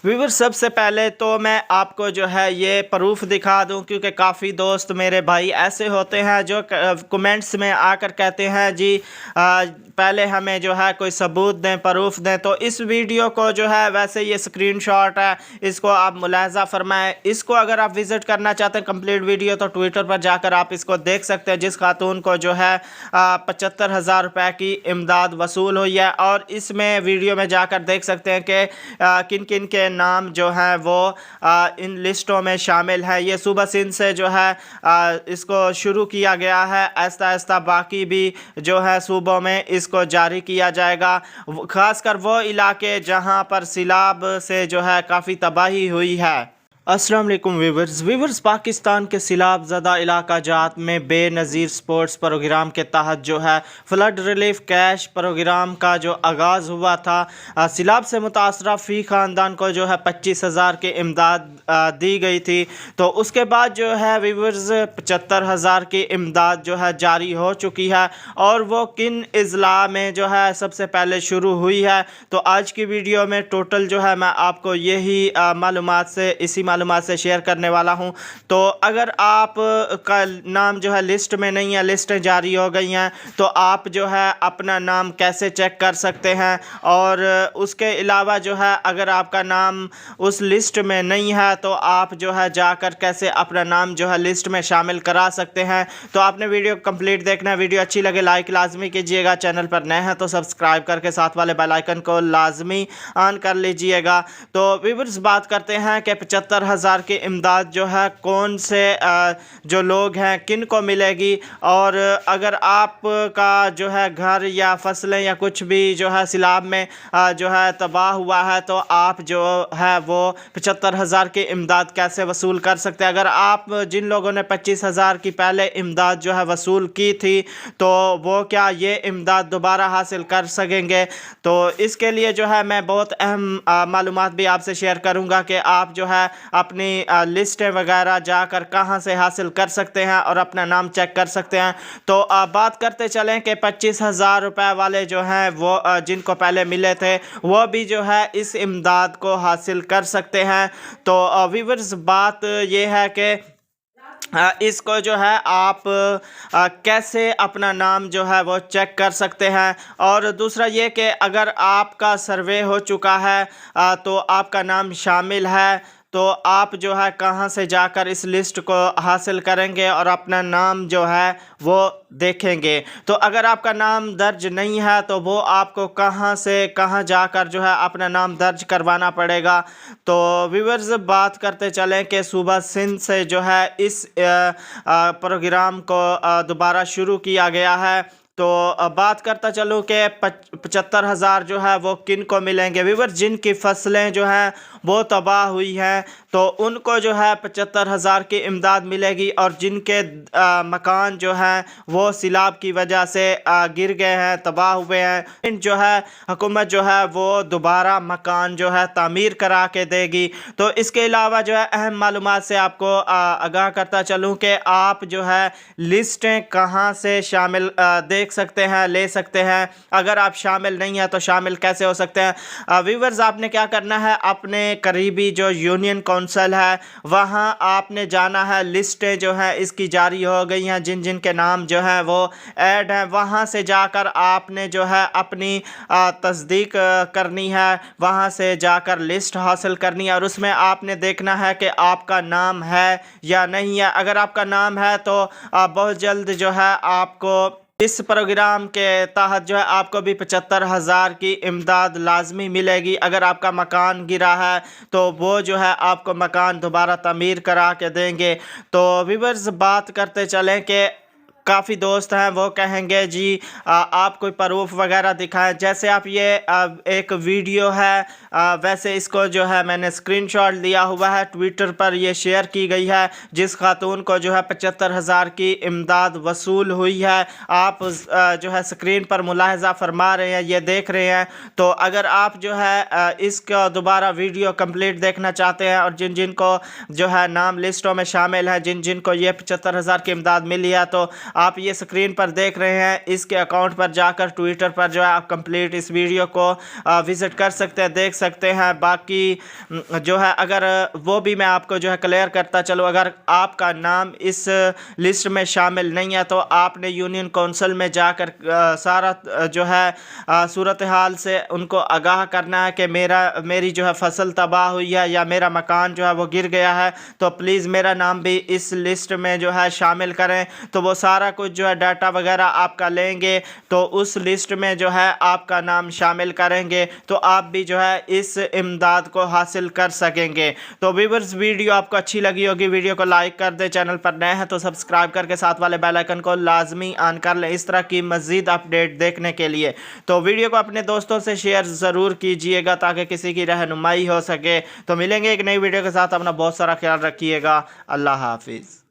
Viewer सबसे पहले तो मैं आपको जो है ये प्रूफ दिखा दूं, क्योंकि काफ़ी दोस्त मेरे भाई ऐसे होते हैं जो कमेंट्स में आकर कहते हैं जी पहले हमें जो है कोई सबूत दें, प्रूफ दें। तो इस वीडियो को जो है वैसे ये स्क्रीनशॉट है, इसको आप मुलाहजा फरमाएं। इसको अगर आप विज़िट करना चाहते हैं कंप्लीट वीडियो तो ट्विटर पर जाकर आप इसको देख सकते हैं, जिस खातून को जो है 75,000 रुपये की इमदाद वसूल हुई है। और इसमें वीडियो में जाकर देख सकते हैं कि किन किन के नाम जो हैं वो इन लिस्टों में शामिल है। ये सूबा सिंध से जो है इसको शुरू किया गया है, आहिस्ता आहिस्ता बाकी भी जो है सूबों में इसको जारी किया जाएगा। ख़ासकर वो इलाके जहां पर सैलाब से जो है काफ़ी तबाही हुई है। अस्सलाम वालेकुम व्यूवर्स, पाकिस्तान के सैलाब ज़दा इलाका जात में बेनज़ीर स्पोर्ट्स प्रोग्राम के तहत जो है फ्लड रिलीफ कैश प्रोग्राम का जो आगाज़ हुआ था, सैलाब से मुतासरा फ़ी ख़ानदान को जो है 25,000 की इमदाद दी गई थी। तो उसके बाद जो है व्यूवर्स 75,000 की इमदाद जो है जारी हो चुकी है। और वो किन अज़ला में जो है सबसे पहले शुरू हुई है, तो आज की वीडियो में टोटल जो है मैं आपको यही मालूमात से मालूमात से शेयर करने वाला हूं। तो अगर आप का नाम जो है लिस्ट में नहीं है, लिस्टें जारी हो गई हैं, तो आप जो है अपना नाम कैसे चेक कर सकते हैं। और उसके अलावा जो है अगर आपका नाम उस लिस्ट में नहीं है तो आप जो है जाकर कैसे अपना नाम जो है लिस्ट में शामिल करा सकते हैं। तो आपने वीडियो कंप्लीट देखना है। वीडियो अच्छी लगे लाइक लाजमी कीजिएगा, चैनल पर नए हैं तो सब्सक्राइब करके साथ वाले बेल आइकन को लाजमी ऑन कर लीजिएगा। तो व्यूअर्स बात करते हैं कि 75,000 की इमदाद जो है कौन से जो लोग हैं किन को मिलेगी। और अगर आपका जो है घर या फसलें या कुछ भी जो है सैलाब में जो है तबाह हुआ है, तो आप जो है वो 75,000 की इमदाद कैसे वसूल कर सकते हैं। अगर आप जिन लोगों ने 25,000 की पहले इमदाद जो है वसूल की थी, तो वो क्या ये इमदाद दोबारा हासिल कर सकेंगे। तो इसके लिए जो है मैं बहुत अहम मालूमात भी आपसे शेयर करूँगा कि आप जो है अपनी लिस्टें वगैरह जाकर कहां से हासिल कर सकते हैं और अपना नाम चेक कर सकते हैं। तो बात करते चलें कि 25,000 रुपये वाले जो हैं वो जिनको पहले मिले थे वो भी जो है इस इमदाद को हासिल कर सकते हैं। तो व्यूअर्स बात ये है कि इसको जो है आप कैसे अपना नाम जो है वो चेक कर सकते हैं। और दूसरा ये कि अगर आपका सर्वे हो चुका है तो आपका नाम शामिल है, तो आप जो है कहां से जाकर इस लिस्ट को हासिल करेंगे और अपना नाम जो है वो देखेंगे। तो अगर आपका नाम दर्ज नहीं है तो वो आपको कहां से कहां जाकर जो है अपना नाम दर्ज करवाना पड़ेगा। तो व्यूअर्स बात करते चलें कि सूबा सिंध से जो है इस प्रोग्राम को दोबारा शुरू किया गया है। तो बात करता चलूँ कि 75,000 जो है वो किन को मिलेंगे। व्यूअर्स जिनकी फसलें जो हैं वो तबाह हुई हैं तो उनको जो है 75,000 की इमदाद मिलेगी। और जिनके मकान जो हैं वो सैलाब की वजह से गिर गए हैं, तबाह हुए हैं, इन जो है हुकूमत जो है वो दोबारा मकान जो है तामीर करा के देगी। तो इसके अलावा जो है अहम मालूमात से आपको आगाह करता चलूँ कि आप जो है लिस्टें कहाँ से शामिल देख सकते हैं, ले सकते हैं। अगर आप शामिल नहीं है तो शामिल कैसे हो सकते हैं। व्यूअर्स आपने क्या करना है, अपने करीबी जो यूनियन काउंसिल है वहां आपने जाना है। लिस्टें जो है इसकी जारी हो गई हैं, जिन जिन के नाम जो है वो ऐड हैं, वहां से जाकर आपने जो है अपनी तस्दीक करनी है, वहां से जाकर लिस्ट हासिल करनी है। और उसमें आपने देखना है कि आपका नाम है या नहीं है। अगर आपका नाम है तो बहुत जल्द जो है आपको इस प्रोग्राम के तहत जो है आपको भी 75,000 की इमदाद लाजमी मिलेगी। अगर आपका मकान गिरा है तो वो जो है आपको मकान दोबारा तामीर करा के देंगे। तो व्यूअर्स बात करते चलें कि काफ़ी दोस्त हैं वो कहेंगे जी आप कोई प्रूफ वगैरह दिखाएं। जैसे आप ये एक वीडियो है, वैसे इसको जो है मैंने स्क्रीनशॉट लिया हुआ है, ट्विटर पर ये शेयर की गई है, जिस खातून को जो है 75,000 की इमदाद वसूल हुई है। आप जो है स्क्रीन पर मुलाहजा फरमा रहे हैं, ये देख रहे हैं। तो अगर आप जो है इसका दोबारा वीडियो कंप्लीट देखना चाहते हैं और जिन जिन को जो है नाम लिस्टों में शामिल है, जिन जिन को ये 75,000 की इमदाद मिली है, तो आप ये स्क्रीन पर देख रहे हैं, इसके अकाउंट पर जाकर ट्विटर पर जो है आप कंप्लीट इस वीडियो को विज़िट कर सकते हैं, देख सकते हैं। बाकी जो है अगर वो भी मैं आपको जो है क्लियर करता चलो, अगर आपका नाम इस लिस्ट में शामिल नहीं है तो आपने यूनियन काउंसिल में जाकर सारा जो है सूरत हाल से उनको आगाह करना है कि मेरी जो है फसल तबाह हुई है या मेरा मकान जो है वो गिर गया है, तो प्लीज़ मेरा नाम भी इस लिस्ट में जो है शामिल करें। तो वो सारा कुछ जो है डाटा वगैरह आपका लेंगे, तो उस लिस्ट में जो है आपका नाम शामिल करेंगे, तो आप भी जो है इस इमदाद को हासिल कर सकेंगे। तो व्यूअर्स, वीडियो आपको अच्छी लगी होगी, वीडियो को लाइक कर दे, चैनल पर नए हैं तो सब्सक्राइब करके साथ वाले बेल आइकन को लाजमी ऑन कर लें इस तरह की मज़ीद अपडेट देखने के लिए। तो वीडियो को अपने दोस्तों से शेयर ज़रूर कीजिएगा ताकि किसी की रहनुमाई हो सके। तो मिलेंगे एक नई वीडियो के साथ, अपना बहुत सारा ख्याल रखिएगा। अल्लाह हाफिज़।